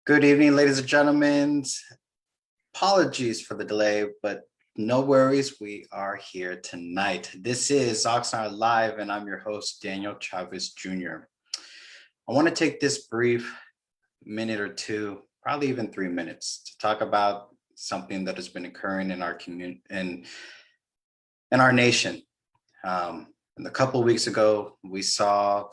Good evening, ladies and gentlemen. Apologies for the delay, but no worries. We are here tonight. This is Oxnard Live, and I'm your host, Daniel Chavez Jr. I want to take this brief minute or two, probably even 3 minutes, to talk about something that has been occurring in our community in our nation. And a couple of weeks ago, we saw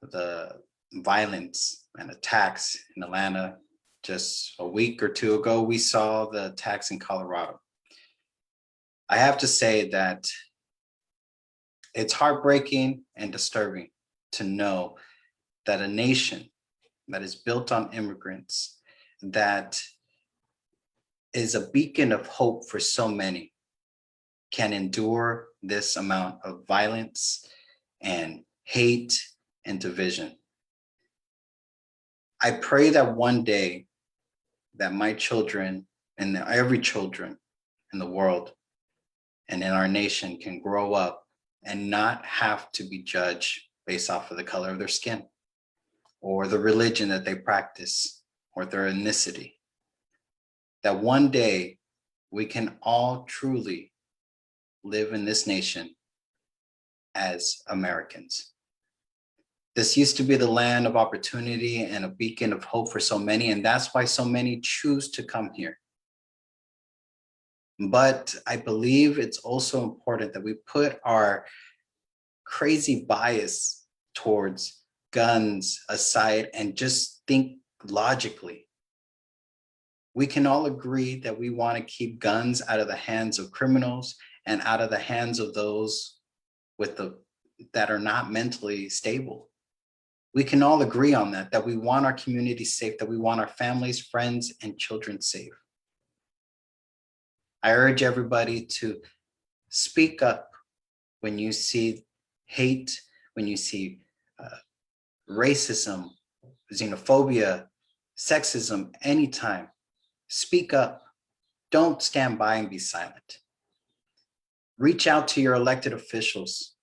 the violence and attacks in Atlanta. Just a week or two ago, we saw the attacks in Colorado. I have to say that it's heartbreaking and disturbing to know that a nation that is built on immigrants, that is a beacon of hope for so many, can endure this amount of violence and hate and division. I pray that one day that my children and every children in the world and in our nation can grow up and not have to be judged based off of the color of their skin or the religion that they practice or their ethnicity. That one day we can all truly live in this nation as Americans. This used to be the land of opportunity and a beacon of hope for so many, and that's why so many choose to come here. But I believe it's also important that we put our crazy bias towards guns aside and just think logically. We can all agree that we want to keep guns out of the hands of criminals and out of the hands of those that are not mentally stable. We can all agree on that we want our community safe, that we want our families, friends, and children safe. I urge everybody to speak up when you see hate, when you see racism, xenophobia, sexism, anytime. Speak up. Don't stand by and be silent. Reach out to your elected officials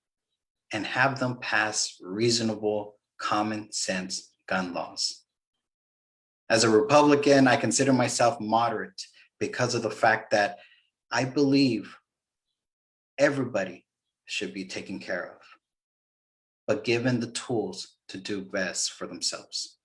and have them pass reasonable, common sense gun laws. As a Republican, I consider myself moderate because of the fact that I believe everybody should be taken care of, but given the tools to do best for themselves.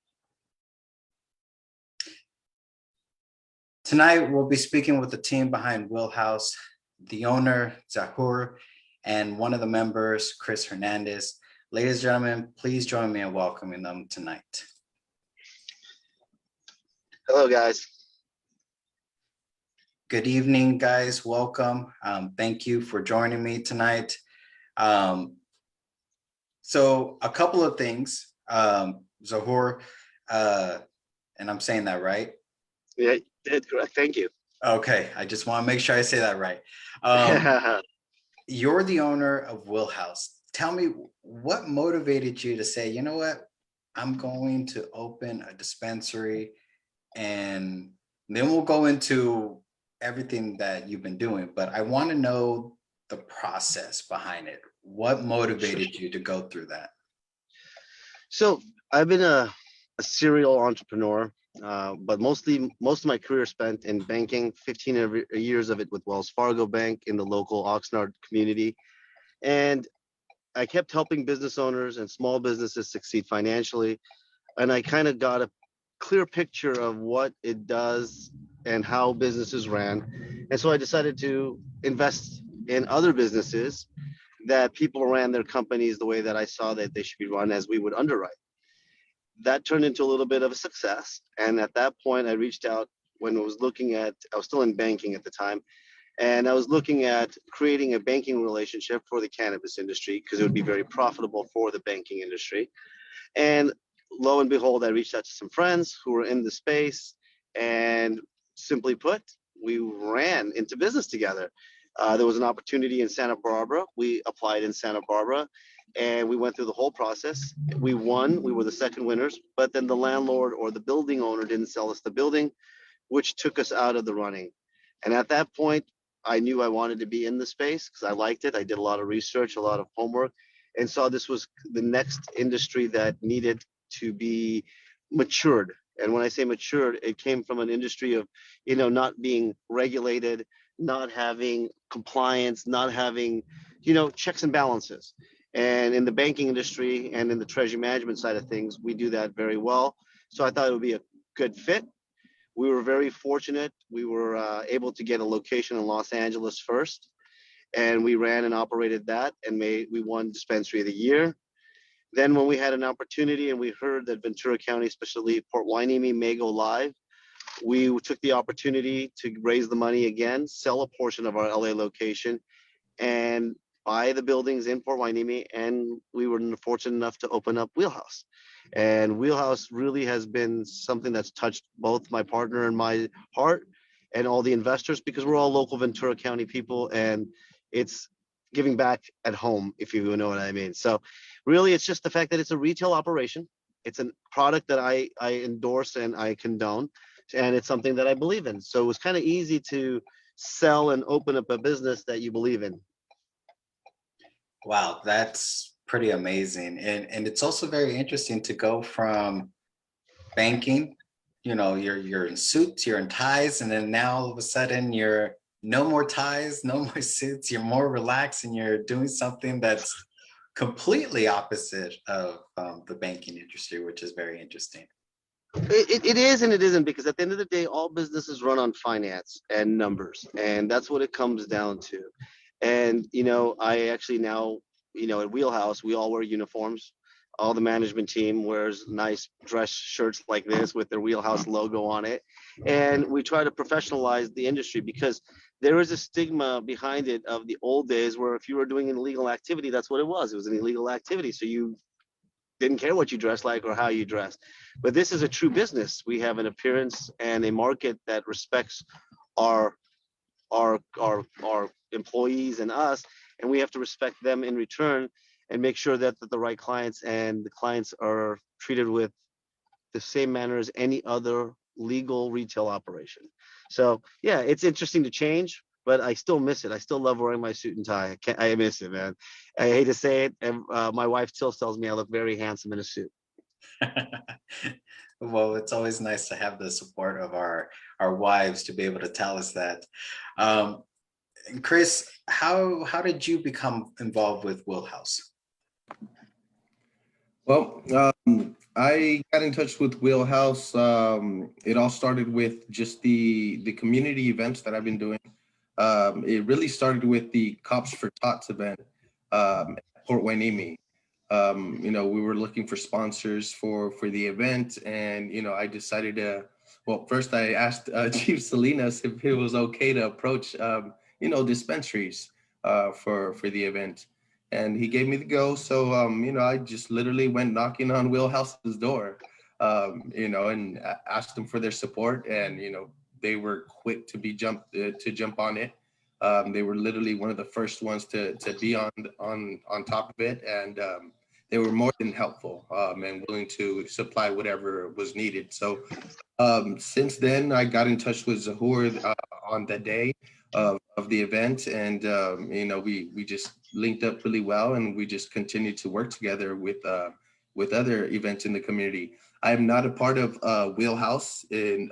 Tonight, we'll be speaking with the team behind WheelHouse, the owner, Zahur, and one of the members, Chris Hernandez. Ladies and gentlemen, please join me in welcoming them tonight. Hello, guys. Good evening, guys. Welcome. Thank you for joining me tonight. So a couple of things, Zahur, and I'm saying that right? Yeah, that's correct. Thank you. Okay, I just want to make sure I say that right. You're the owner of WheelHouse. Tell me, what motivated you to say, you know what, I'm going to open a dispensary, and then we'll go into everything that you've been doing, but I want to know the process behind it. What motivated you to go through that? So I've been a serial entrepreneur, but most of my career spent in banking, 15 years of it with Wells Fargo Bank in the local Oxnard community. And I kept helping business owners and small businesses succeed financially. And I kind of got a clear picture of what it does and how businesses ran. And so I decided to invest in other businesses that people ran their companies the way that I saw that they should be run as we would underwrite. That turned into a little bit of a success. And at that point, I reached out when I was still in banking at the time, and I was looking at creating a banking relationship for the cannabis industry because it would be very profitable for the banking industry. And lo and behold, I reached out to some friends who were in the space, and simply put, we ran into business together. There was an opportunity in Santa Barbara. We applied in Santa Barbara, and we went through the whole process. We won. We were the second winners, but then the landlord or the building owner didn't sell us the building, which took us out of the running. And at that point, I knew I wanted to be in the space because I liked it. I did a lot of research, a lot of homework, and saw this was the next industry that needed to be matured And when I say matured, it came from an industry of, not being regulated, not having compliance, not having, checks and balances. And in the banking industry and in the treasury management side of things, we do that very well. So I thought it would be a good fit. We were very fortunate. We were able to get a location in Los Angeles first, and we ran and operated that, and we won Dispensary of the Year. Then when we had an opportunity and we heard that Ventura County, especially Port Hueneme, may go live, we took the opportunity to raise the money again, sell a portion of our LA location, and buy the buildings in Port Hueneme. And we were fortunate enough to open up WheelHouse. And WheelHouse really has been something that's touched both my partner and my heart and all the investors, because we're all local Ventura County people, and it's giving back at home, if you know what I mean. So really, it's just the fact that it's a retail operation. It's a product that I endorse and I condone, and it's something that I believe in. So it was kind of easy to sell and open up a business that you believe in. Wow, that's pretty amazing. And it's also very interesting to go from banking, you're in suits, you're in ties, and then now all of a sudden you're no more ties, no more suits, you're more relaxed and you're doing something that's completely opposite of the banking industry, which is very interesting. It is and it isn't, because at the end of the day, all businesses run on finance and numbers, and that's what it comes down to. And I actually now, at WheelHouse, we all wear uniforms. All the management team wears nice dress shirts like this with their WheelHouse logo on it, and we try to professionalize the industry, because there is a stigma behind it of the old days where if you were doing an illegal activity, that's what it was. It was an illegal activity, so you didn't care what you dressed like or how you dressed. But this is a true business. We have an appearance and a market that respects our our employees and us, and we have to respect them in return and make sure that the right clients and the clients are treated with the same manner as any other legal retail operation. So yeah, it's interesting to change, but I still miss it. I still love wearing my suit and tie. I miss it, man. I hate to say it, and my wife still tells me I look very handsome in a suit. Well, it's always nice to have the support of our wives to be able to tell us that. Um, and Chris, how did you become involved with WheelHouse? Well, I got in touch with WheelHouse. It all started with just the community events that I've been doing. It really started with the Cops for Tots event at Port Hueneme. We were looking for sponsors for the event, and I decided to. Well, first I asked Chief Salinas if it was okay to approach dispensaries for the event, and he gave me the go. So I just literally went knocking on WheelHouse's door, and asked them for their support, and they were quick to jump on it. They were literally one of the first ones to be on top of it, and they were more than helpful and willing to supply whatever was needed. So since then, I got in touch with Zahur on the day of the event, and we just linked up really well, and we just continued to work together with other events in the community. I am not a part of WheelHouse, and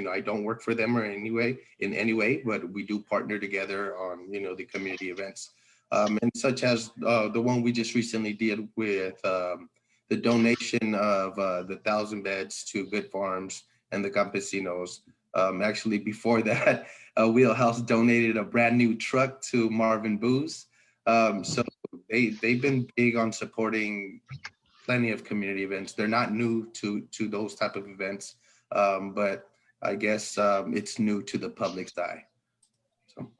I don't work for them or in any way, but we do partner together on the community events, and such as the one we just recently did with the donation of the 1,000 beds to Good Farms and the Campesinos. Actually, before that, WheelHouse donated a brand new truck to Marvin Booz. So they've been big on supporting plenty of community events. They're not new to those type of events, but I guess it's new to the public's eye. So.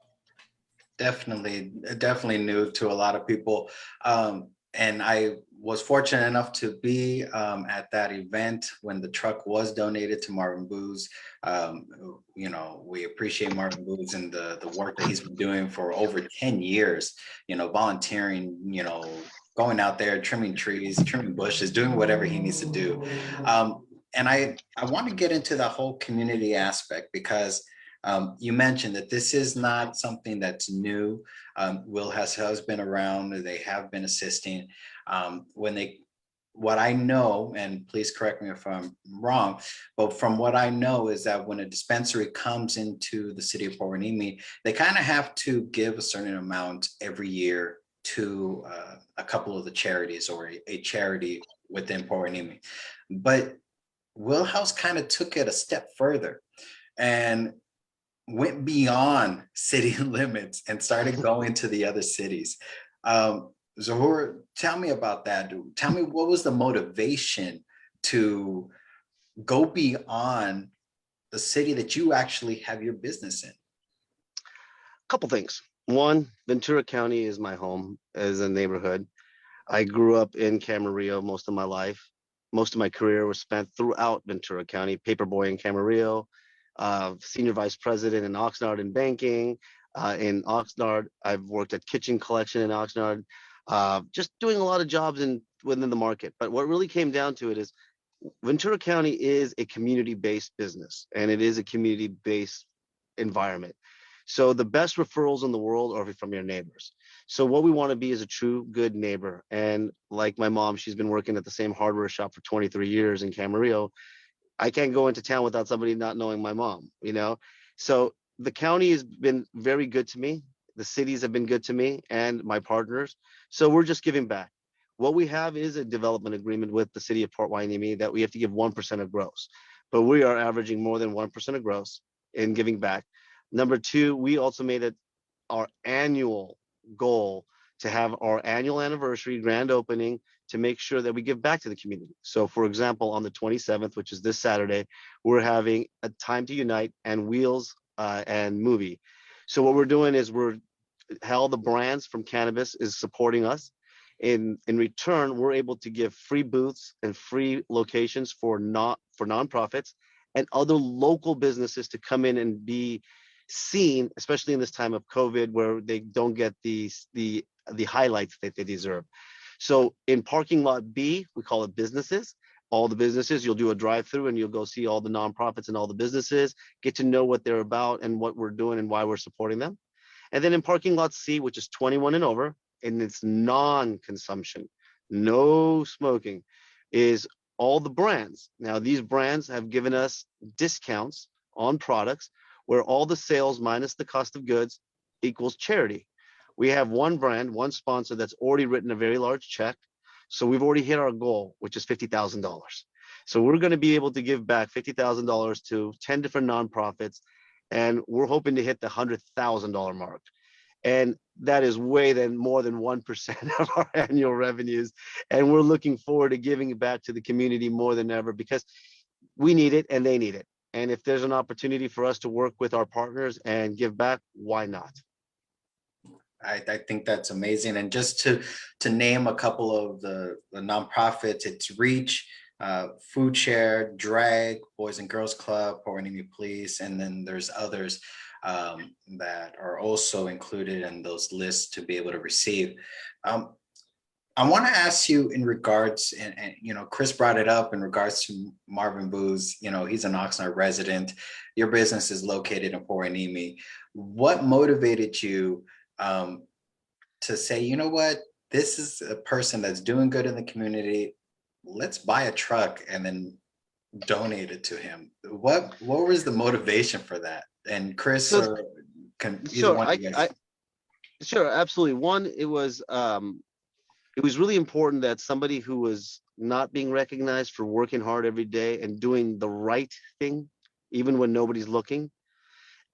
Definitely new to a lot of people. And I was fortunate enough to be at that event when the truck was donated to Marvin Booz. We appreciate Marvin Booz and the work that he's been doing for over 10 years, volunteering, going out there, trimming trees, trimming bushes, doing whatever he needs to do. And I want to get into the whole community aspect, because you mentioned that this is not something that's new. WheelHouse has been around. They have been assisting. When they what I know, and please correct me if I'm wrong, but from what I know is that when a dispensary comes into the city of Port Hueneme, they kind of have to give a certain amount every year to a couple of the charities or a charity within Port Hueneme. But WheelHouse kind of took it a step further and went beyond city limits and started going to the other cities. Zahur, tell me about that, dude. Tell me, what was the motivation to go beyond the city that you actually have your business in? Couple things. One, Ventura County is my home, as a neighborhood. I grew up in Camarillo most of my life. Most of my career was spent throughout Ventura County, paperboy in Camarillo, senior vice president in Oxnard in banking. In Oxnard, I've worked at kitchen collection in Oxnard, just doing a lot of jobs within the market. But what really came down to it is Ventura County is a community-based business, and it is a community-based environment. So the best referrals in the world are from your neighbors. So what we want to be is a true good neighbor. And like my mom, she's been working at the same hardware shop for 23 years in Camarillo. I can't go into town without somebody not knowing my mom, you know? So the county has been very good to me. The cities have been good to me and my partners. So we're just giving back. What we have is a development agreement with the city of Port Hueneme that we have to give 1% of gross, but we are averaging more than 1% of gross in giving back. Number two, we also made it our annual goal to have our annual anniversary grand opening to make sure that we give back to the community. So for example, on the 27th, which is this Saturday, we're having a Time to Unite and Wheels and movie. So what we're doing is how the brands from Cannabis is supporting us. In return, we're able to give free booths and free locations for nonprofits and other local businesses to come in and be seen, especially in this time of COVID, where they don't get the highlights that they deserve. So in parking lot B, we call it businesses. All the businesses, you'll do a drive-through and you'll go see all the nonprofits and all the businesses, get to know what they're about and what we're doing and why we're supporting them. And then in parking lot C, which is 21 and over, and it's non-consumption, no smoking, is all the brands. Now, these brands have given us discounts on products where all the sales minus the cost of goods equals charity. We have one brand, one sponsor that's already written a very large check. So we've already hit our goal, which is $50,000. So we're going to be able to give back $50,000 to 10 different nonprofits, and we're hoping to hit the $100,000 mark. And that is more than 1% of our annual revenues. And we're looking forward to giving it back to the community more than ever because we need it and they need it. And if there's an opportunity for us to work with our partners and give back, why not? I think that's amazing. And just to name a couple of the nonprofits, it's Reach, Food Share, Drag, Boys and Girls Club, Port Hueneme Police, and then there's others that are also included in those lists to be able to receive. I want to ask you in regards, and you know, Chris brought it up in regards to Marvin Booz. You know, he's an Oxnard resident. Your business is located in Port Hueneme. What motivated you to say, you know what, this is a person that's doing good in the community. Let's buy a truck and then donate it to him. What was the motivation for that? And Chris, So, or can either sure, one of you guys? sure, absolutely. One, it was really important that somebody who was not being recognized for working hard every day and doing the right thing, even when nobody's looking,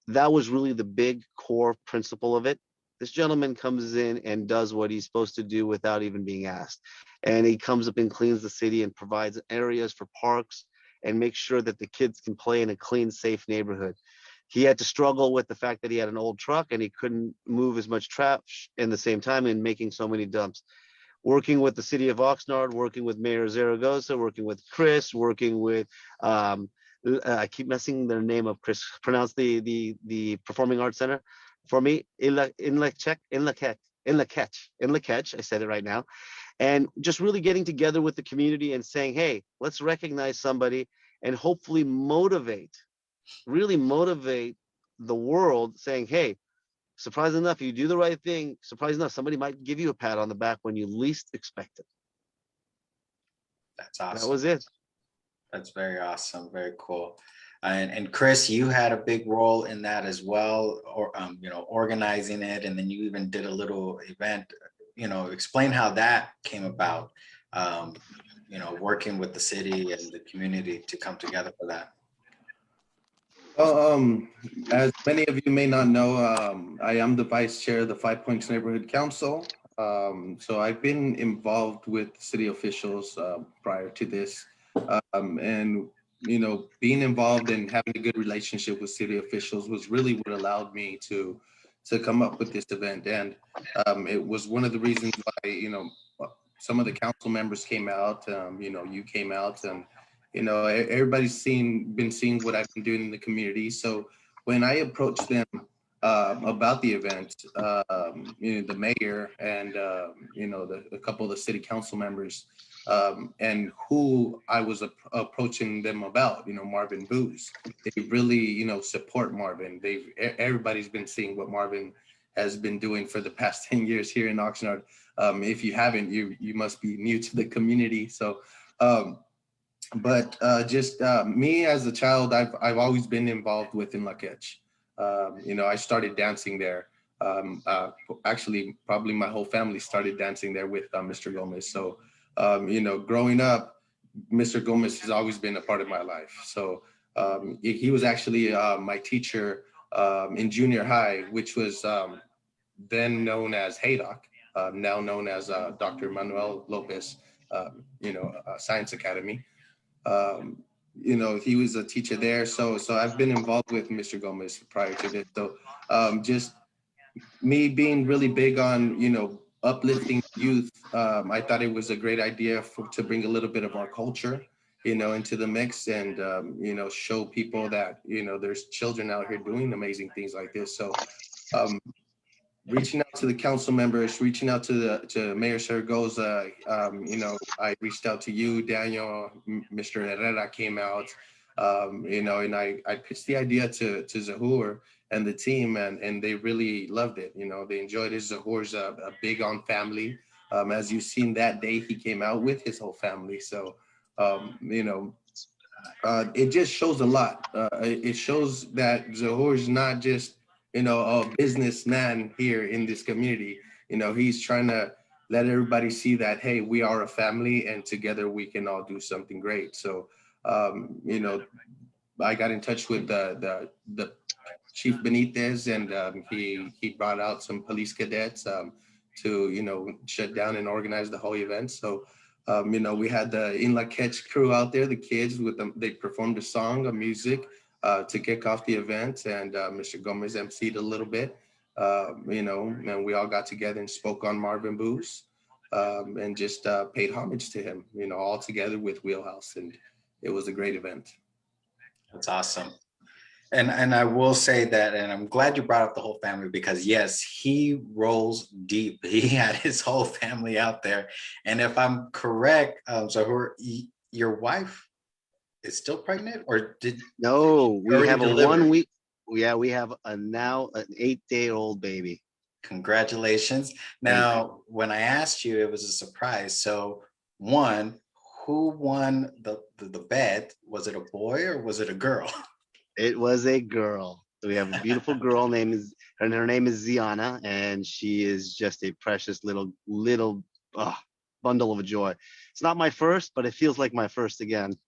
that was really the big core principle of it. This gentleman comes in and does what he's supposed to do without even being asked. And he comes up and cleans the city and provides areas for parks and makes sure that the kids can play in a clean, safe neighborhood. He had to struggle with the fact that he had an old truck and he couldn't move as much trash in the same time and making so many dumps. Working with the city of Oxnard, working with Mayor Zaragoza, working with Chris, working with I keep messing their name up. Chris, pronounce the Performing Arts Center for me. In La Catch. I said it right now. And just really getting together with the community and saying, hey, let's recognize somebody and hopefully really motivate the world, saying, hey, surprising enough, you do the right thing. Surprising enough, somebody might give you a pat on the back when you least expect it. That's awesome. That was it. That's very awesome. Very cool. And Chris, you had a big role in that as well, or organizing it, and then you even did a little event. Explain how that came about. Working with the city and the community to come together for that. Well, as many of you may not know, I am the vice chair of the Five Points Neighborhood Council. So I've been involved with city officials prior to this, and being involved and having a good relationship with city officials was really what allowed me to come up with this event. And it was one of the reasons why some of the council members came out. You came out, and everybody's been seeing what I've been doing in the community. So when I approached them about the event, the mayor and a couple of the city council members, and who I was approaching them about, Marvin Booz, they really support Marvin. Everybody's been seeing what Marvin has been doing for the past 10 years here in Oxnard. If you haven't, you must be new to the community. So but just me as a child, I've always been involved with In La Quech. I started dancing there. Actually, probably my whole family started dancing there with Mr. Gomez. So, growing up, Mr. Gomez has always been a part of my life. So he was actually my teacher in junior high, which was then known as Haydock, now known as Dr. Manuel Lopez, Science Academy. He was a teacher there. So I've been involved with Mr. Gomez prior to this. So just me being really big on, uplifting youth, I thought it was a great idea to bring a little bit of our culture, into the mix and, show people that, there's children out here doing amazing things like this. So reaching out to the council members, reaching out to Mayor Zaragoza, I reached out to you, Daniel, Mr. Herrera came out, and I pitched the idea to Zahur and the team, and they really loved it. They enjoyed it. Zahur's a big on family. As you've seen that day, he came out with his whole family. So, it just shows a lot. It shows that Zahur's not just a businessman here in this community. He's trying to let everybody see that, hey, we are a family and together we can all do something great. So, I got in touch with the Chief Benitez, and he brought out some police cadets to, shut down and organize the whole event. So, we had the In La Quech crew out there, the kids with them, they performed a song, a music, to kick off the event, and Mr. Gomez emceed a little bit, and we all got together and spoke on Marvin Booz, and just paid homage to him, all together with WheelHouse, and it was a great event. That's awesome. And I will say that, and I'm glad you brought up the whole family, because yes, he rolls deep. He had his whole family out there. And if I'm correct, so your wife is still pregnant, or No, we have a deliver? 1 week. Yeah, we have now an 8-day-old baby. Congratulations. Now, when I asked you, it was a surprise. So one, who won the bet? Was it a boy or was it a girl? It was a girl. So we have a beautiful girl and her name is Ziana, and she is just a precious little bundle of joy. It's not my first, but it feels like my first again.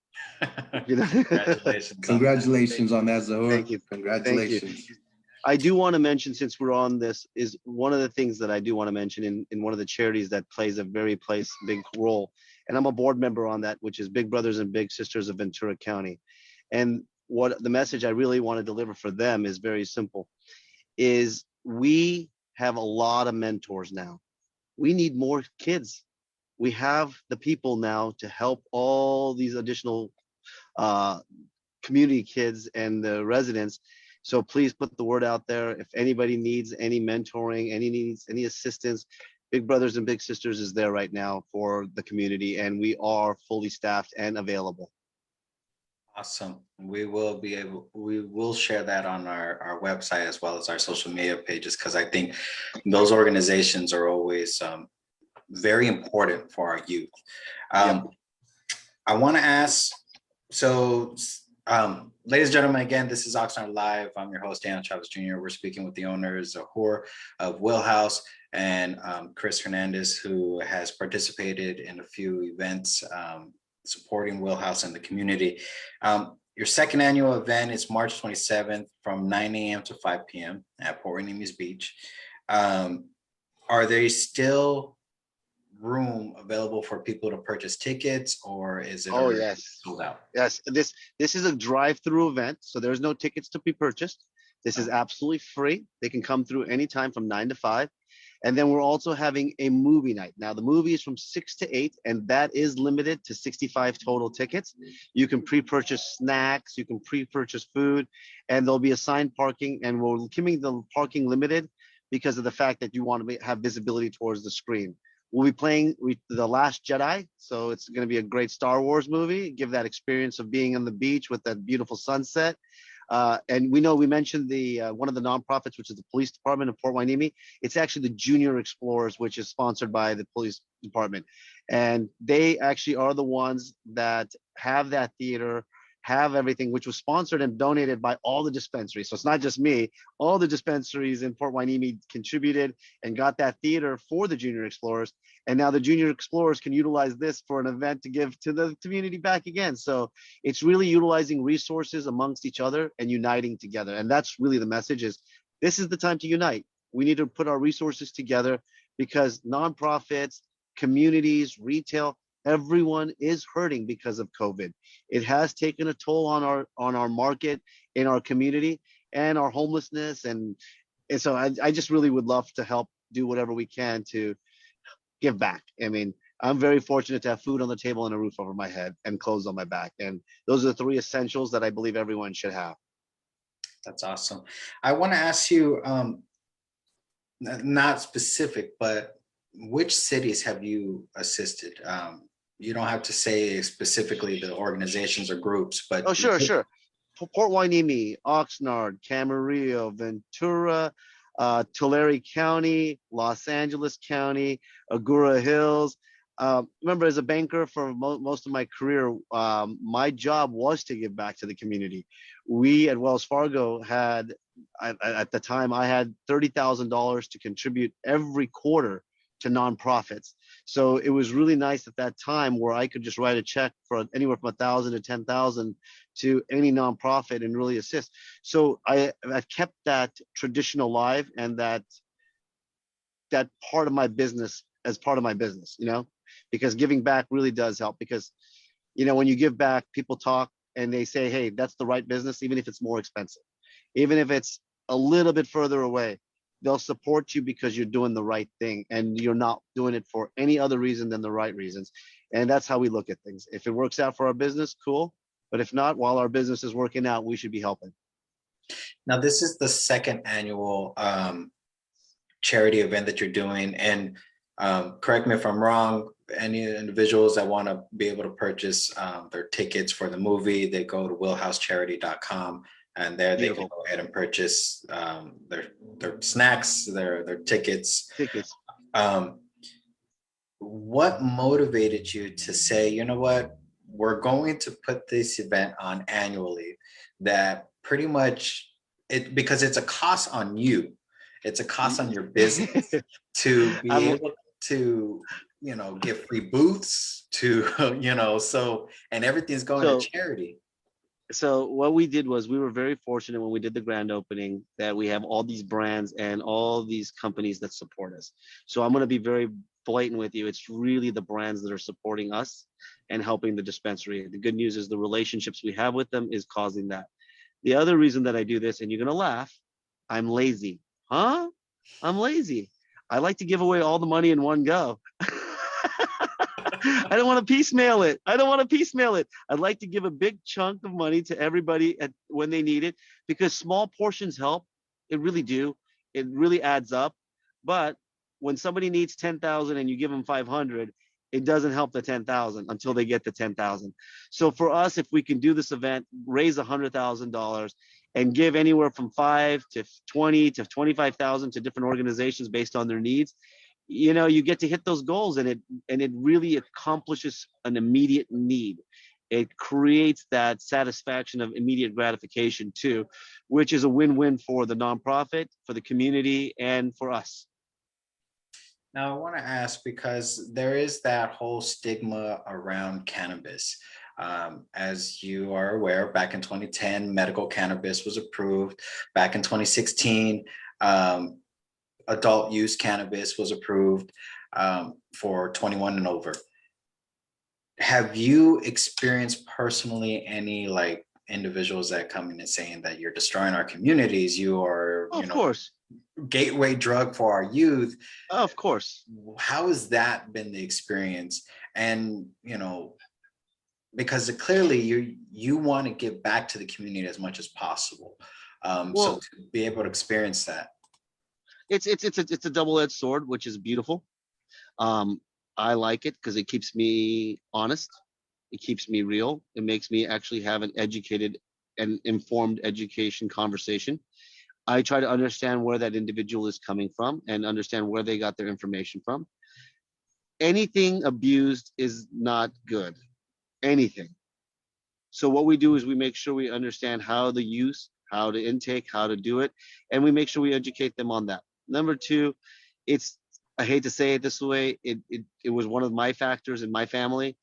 Congratulations. Congratulations on that, Zahur. Thank you. Congratulations. Thank you. I do want to mention, since we're on this, is one of the things that I do want to mention in one of the charities that plays a very big role. And I'm a board member on that, which is Big Brothers and Big Sisters of Ventura County. And what the message I really want to deliver for them is very simple, is we have a lot of mentors now. We need more kids. We have the people now to help all these additional community kids and the residents. So please put the word out there. If anybody needs any mentoring, any assistance, Big Brothers and Big Sisters is there right now for the community, and we are fully staffed and available. Awesome. We will share that on our website as well as our social media pages, because I think those organizations are always very important for our youth. I want to ask, so, ladies and gentlemen, again, this is Oxnard Live. I'm your host, Daniel Chavez Jr. We're speaking with the owners of WheelHouse and Chris Hernandez, who has participated in a few events supporting WheelHouse in the community. Your second annual event is March 27th from 9 a.m. to 5 p.m. at Port Hueneme Beach. Are there still room available for people to purchase tickets, or is it already sold out? Yes, this is a drive-through event, so there's no tickets to be purchased. This is absolutely free. They can come through anytime from 9 to 5. And then we're also having a movie night. Now the movie is from 6 to 8, and that is limited to 65 total tickets. You can pre-purchase snacks, you can pre-purchase food, and there'll be assigned parking, and we're keeping the parking limited because of the fact that you want to have visibility towards the screen. We'll be playing The Last Jedi, so it's going to be a great Star Wars movie, give that experience of being on the beach with that beautiful sunset. And we mentioned the one of the nonprofits, which is the police department of Port Hueneme. It's actually the Junior Explorers, which is sponsored by the police department. And they actually are the ones that have that theater, have everything, which was sponsored and donated by all the dispensaries. So it's not just me. All the dispensaries in Port Hueneme contributed and got that theater for the Junior Explorers. And now the Junior Explorers can utilize this for an event to give to the community back again. So it's really utilizing resources amongst each other and uniting together. And that's really the message is this is the time to unite. We need to put our resources together because nonprofits, communities, retail, everyone is hurting because of COVID. It has taken a toll on our market, in our community, and our homelessness. And so I just really would love to help do whatever we can to give back. I mean, I'm very fortunate to have food on the table and a roof over my head and clothes on my back. And those are the 3 essentials that I believe everyone should have. That's awesome. I want to ask you, not specific, but which cities have you assisted? You don't have to say specifically the organizations or groups, but Oh, sure. Port Hueneme, Oxnard, Camarillo, Ventura, Tulare County, Los Angeles County, Agoura Hills. Remember, as a banker for most of my career, my job was to give back to the community. We at Wells Fargo had, at the time, I had $30,000 to contribute every quarter to nonprofits. So it was really nice at that time where I could just write a check for anywhere from 1,000 to 10,000 to any nonprofit and really assist. So I've kept that tradition alive and that part of my business as part of my business, because giving back really does help. Because, when you give back, people talk and they say, hey, that's the right business, even if it's more expensive, even if it's a little bit further away. They'll support you because you're doing the right thing and you're not doing it for any other reason than the right reasons. And that's how we look at things. If it works out for our business, cool. But if not, while our business is working out, we should be helping. Now, this is the second annual charity event that you're doing. And correct me if I'm wrong, any individuals that want to be able to purchase their tickets for the movie, they go to wheelhousecharity.com. And there they can go ahead and purchase their snacks, their tickets. What motivated you to say, you know what, we're going to put this event on annually, that pretty much because it's a cost on you, it's a cost on your business to be able to, give free booths to, and everything's going to charity. So what we did was we were very fortunate when we did the grand opening that we have all these brands and all these companies that support us. So I'm going to be very blatant with you. It's really the brands that are supporting us and helping the dispensary. The good news is the relationships we have with them is causing that. The other reason that I do this, and you're going to laugh, I'm lazy. Huh? I'm lazy. I like to give away all the money in one go. I don't want to piecemeal it. I'd like to give a big chunk of money to everybody when they need it, because small portions help. It really do. It really adds up. But when somebody needs 10,000 and you give them 500, it doesn't help the 10,000 until they get the 10,000. So for us, if we can do this event, raise $100,000 and give anywhere from 5 to 20 to 25,000 to different organizations based on their needs, you get to hit those goals, and it really accomplishes an immediate need. It creates that satisfaction of immediate gratification too, which is a win-win for the nonprofit, for the community, and for us. Now, I want to ask because there is that whole stigma around cannabis. As you are aware, back in 2010, medical cannabis was approved. Back in 2016, adult use cannabis was approved for 21 and over. Have you experienced personally any like individuals that come in and saying that you're destroying our communities, you are, Of course. gateway drug for our youth? Of course. How has that been the experience? And because clearly you want to give back to the community as much as possible. So Well, to be able to experience that. it's a double-edged sword, which is beautiful. I like it because it keeps me honest. It keeps me real. It makes me actually have an educated and informed education conversation. I try to understand where that individual is coming from and understand where they got their information from. Anything abused is not good. Anything. So what we do is we make sure we understand how the use, how to intake, how to do it, and we make sure we educate them on that. Number two, I hate to say it this way, it was one of my factors in my family.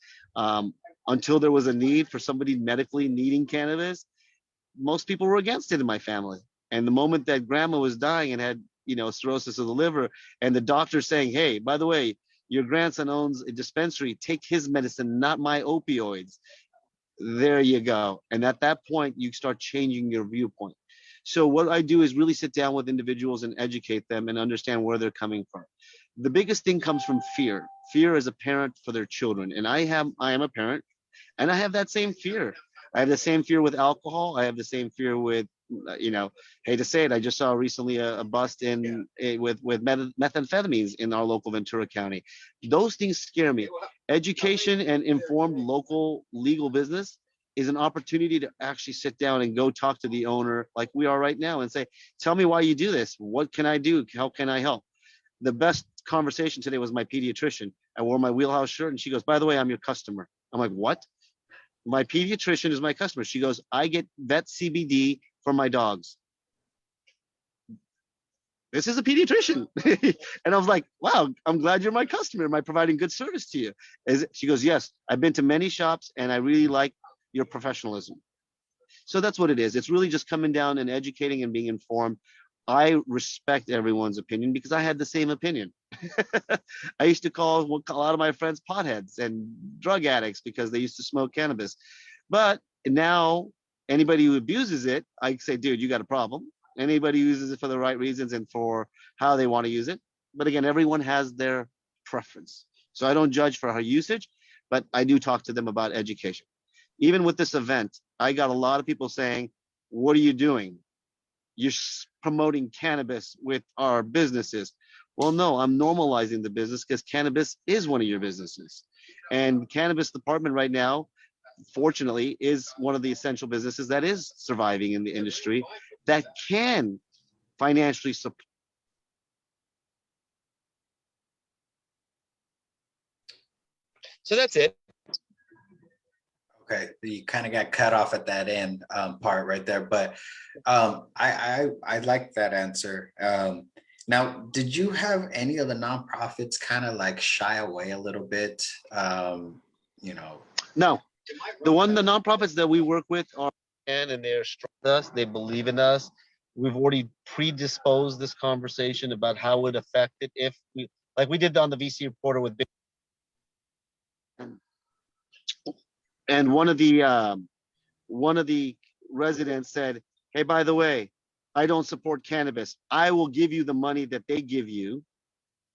Until there was a need for somebody medically needing cannabis, most people were against it in my family. And the moment that grandma was dying and had, cirrhosis of the liver, and the doctor saying, hey, by the way, your grandson owns a dispensary, take his medicine, not my opioids. There you go. And at that point, you start changing your viewpoint. So what I do is really sit down with individuals and educate them and understand where they're coming from. The biggest thing comes from fear. Fear as a parent for their children. And I am a parent, and I have that same fear. I have the same fear with alcohol. I have the same fear with, hate to say it, I just saw recently a bust with methamphetamines in our local Ventura County. Those things scare me. Education and informed local legal business is an opportunity to actually sit down and go talk to the owner like we are right now and say, tell me why you do this. What can I do? How can I help? The best conversation today was my pediatrician. I wore my WheelHouse shirt and she goes, by the way, I'm your customer. I'm like, what? My pediatrician is my customer. She goes, I get vet CBD for my dogs. This is a pediatrician. And I was like, wow, I'm glad you're my customer. Am I providing good service to you? She goes, yes, I've been to many shops and I really like your professionalism. So that's what it is. It's really just coming down and educating and being informed. I respect everyone's opinion because I had the same opinion. I used to call a lot of my friends potheads and drug addicts because they used to smoke cannabis. But now anybody who abuses it, I say, dude, you got a problem. Anybody who uses it for the right reasons and for how they want to use it. But again, everyone has their preference. So I don't judge for her usage, but I do talk to them about education. Even with this event, I got a lot of people saying, what are you doing? You're promoting cannabis with our businesses. Well, no, I'm normalizing the business because cannabis is one of your businesses. And cannabis department right now, fortunately, is one of the essential businesses that is surviving in the industry that can financially support. So that's it. Okay, you kind of got cut off at that end part right there, but I like that answer. Now, did you have any of the nonprofits kind of like shy away a little bit? No, the nonprofits that we work with are and they're strong with us. They believe in us. We've already predisposed this conversation about how it would affect it if we, like we did on the VC reporter with big. And one of the residents said, hey, by the way, I don't support cannabis. I will give you the money that they give you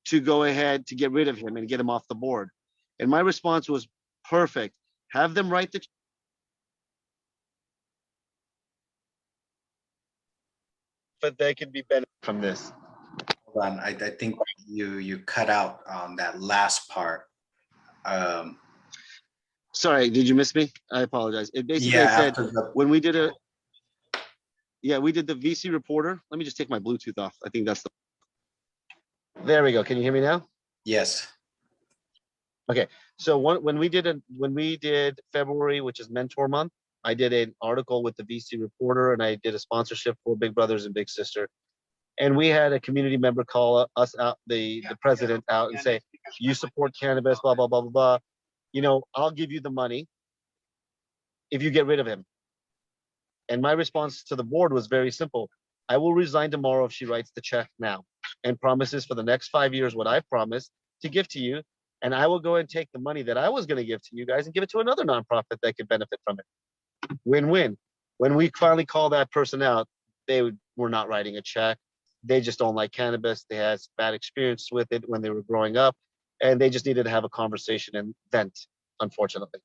to go ahead to get rid of him and get him off the board. And my response was perfect. Have them write the but they could be benefited from this. Hold on, I think you cut out on that last part. Sorry, did you miss me? I apologize. It basically said when we did we did the VC reporter. Let me just take my Bluetooth off. I think that's there we go. Can you hear me now? Yes. So when we did February, which is Mentor Month, I did an article with the VC Reporter, and I did a sponsorship for Big Brothers and Big Sister. And we had a community member call us out, the president out, and say, "You support cannabis, blah blah blah blah blah. You know, I'll give you the money if you get rid of him." And my response to the board was very simple: I will resign tomorrow if she writes the check now and promises for the next 5 years what I promised to give to you. And I will go and take the money that I was going to give to you guys and give it to another nonprofit that could benefit from it. Win-win. When we finally call that person out, they were not writing a check. They just don't like cannabis. They had bad experience with it when they were growing up, and they just needed to have a conversation and vent, unfortunately.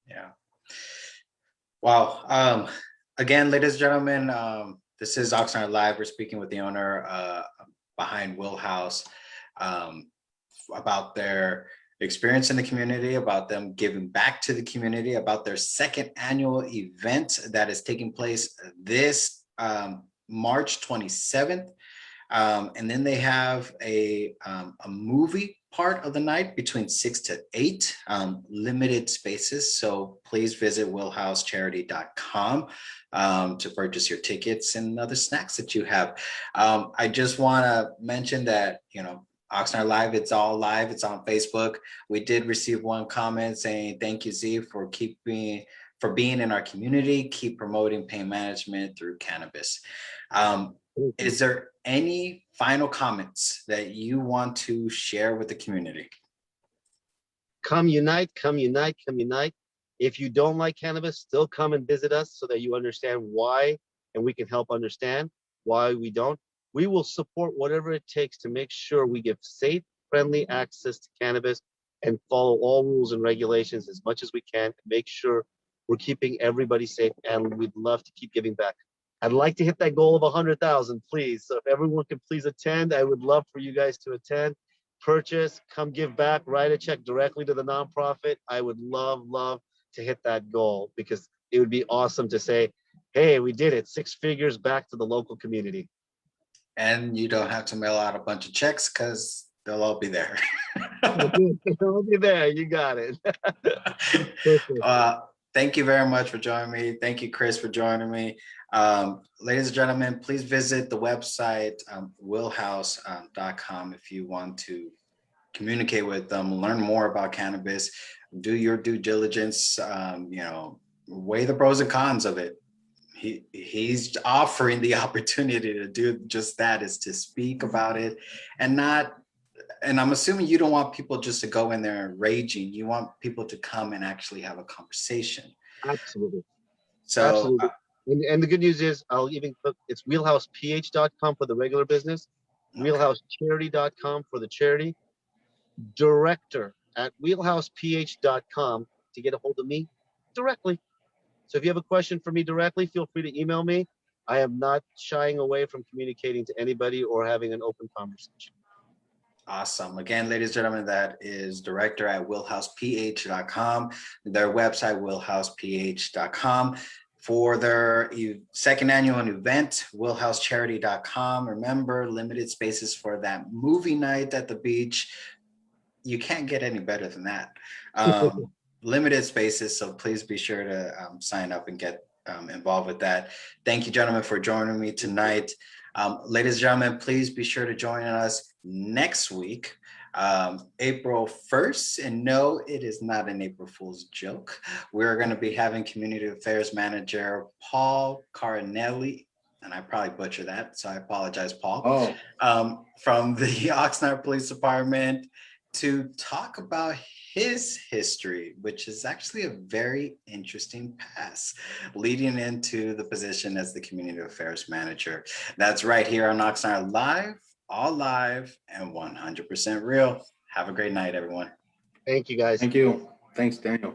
Yeah. Wow. Again, ladies and gentlemen, this is Oxnard Live. We're speaking with the owner behind WheelHouse about their experience in the community, about them giving back to the community, about their second annual event that is taking place this March 27th. And then they have a movie part of the night between 6 to 8, limited spaces. So please visit wheelhousecharity.com to purchase your tickets and other snacks that you have. I just want to mention that, you know, Oxnard Live, it's all live. It's on Facebook. We did receive one comment saying, "Thank you, Z, for being in our community. Keep promoting pain management through cannabis." Is there any final comments that you want to share with the community? Come unite, come unite, come unite. If you don't like cannabis, still come and visit us so that you understand why, and we can help understand why we don't. We will support whatever it takes to make sure we give safe, friendly access to cannabis and follow all rules and regulations as much as we can to make sure we're keeping everybody safe, and we'd love to keep giving back. I'd like to hit that goal of 100,000, please. So if everyone could please attend, I would love for you guys to attend, purchase, come give back, write a check directly to the nonprofit. I would love to hit that goal, because it would be awesome to say, "Hey, we did it, 6 figures back to the local community." And you don't have to mail out a bunch of checks because they'll all be there. I'll be there. You got it. Thank you very much for joining me. Thank you, Chris, for joining me. Ladies and gentlemen, please visit the website, wheelhouse.com, if you want to communicate with them, learn more about cannabis, do your due diligence, weigh the pros and cons of it. He's offering the opportunity to do just that, is to speak about it and I'm assuming you don't want people just to go in there raging. You want people to come and actually have a conversation. Absolutely. So, absolutely. And the good news is, I'll even put, it's wheelhouseph.com for the regular business, okay. wheelhousecharity.com for the charity, director at wheelhouseph.com to get a hold of me directly. So if you have a question for me directly, feel free to email me. I am not shying away from communicating to anybody or having an open conversation. Awesome. Again, ladies and gentlemen, that is director at wheelhouseph.com, their website, wheelhouseph.com. For their second annual event, wheelhousecharity.com. Remember, limited spaces for that movie night at the beach. You can't get any better than that. Limited spaces, so please be sure to sign up and get involved with that. Thank you, gentlemen, for joining me tonight. Ladies and gentlemen, please be sure to join us next week, April 1st. And no, it is not an April Fool's joke. We're going to be having Community Affairs Manager Paul Carinelli, and I probably butcher that, so I apologize, Paul, from the Oxnard Police Department, to talk about his history, which is actually a very interesting past leading into the position as the Community Affairs Manager. That's right here on Oxnard Live, all live and 100% real. Have a great night, everyone. Thank you, guys. Thank you. Thanks, Daniel.